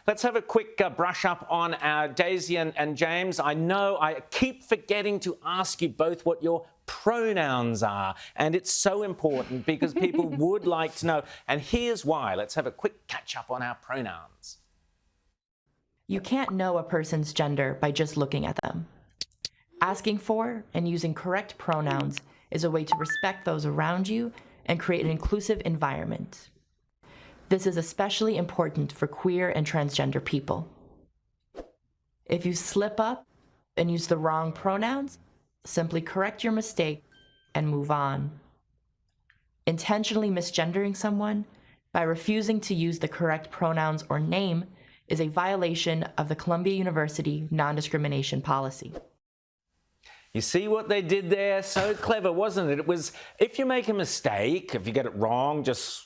Let's have a quick brush up on Daisy and James. I know I keep forgetting to ask you both what your pronouns are, and it's so important because people would like to know. And here's why. Let's have a quick catch up on our pronouns. You can't know a person's gender by just looking at them. Asking for and using correct pronouns is a way to respect those around you and create an inclusive environment. This is especially important for queer and transgender people. If you slip up and use the wrong pronouns, simply correct your mistake and move on. Intentionally misgendering someone by refusing to use the correct pronouns or name is a violation of the Columbia University non-discrimination policy. You see what they did there? So clever, wasn't it? It was, if you make a mistake, if you get it wrong, just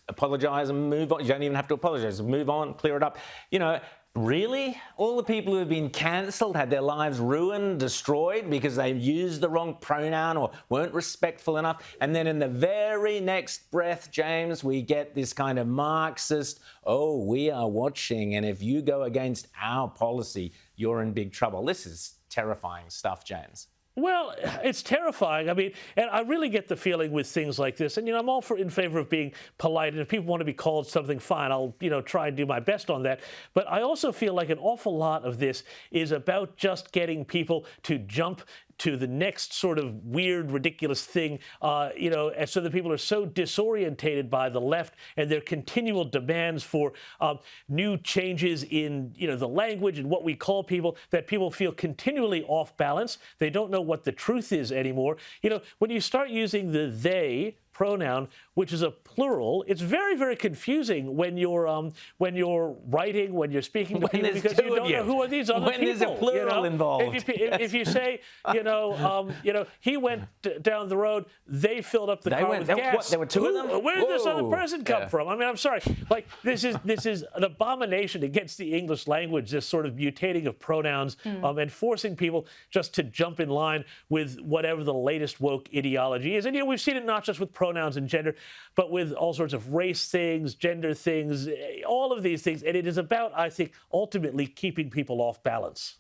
apologize and move on. You don't even have to apologize. Move on, clear it up. You know, really? All the people who have been cancelled, had their lives ruined, destroyed because they used the wrong pronoun or weren't respectful enough. And then in the very next breath, James, we get this kind of Marxist, oh, we are watching, and if you go against our policy, you're in big trouble. This is terrifying stuff, James. Well, it's terrifying. I mean, and I really get the feeling with things like this. And, you know, I'm all in favor of being polite. And if people want to be called something, fine, I'll, try and do my best on that. But I also feel like an awful lot of this is about just getting people to jump to the next sort of weird, ridiculous thing, and so that people are so disorientated by the left and their continual demands for new changes in, the language and what we call people, that people feel continually off balance. They don't know what the truth is anymore. When you start using the they pronoun, which is a plural, it's very, very confusing when you're writing, when you're speaking to people, because you don't know who are these other people. When there's a plural involved. If you say, he went down the road, they filled up the car with gas. What, there were two of them? Where did this other person come from? I mean, I'm sorry. Like, this is an abomination against the English language, this sort of mutating of pronouns and forcing people just to jump in line with whatever the latest woke ideology is. And, we've seen it not just with pronouns and gender, but with all sorts of race things, gender things, all of these things. And it is about, I think, ultimately keeping people off balance.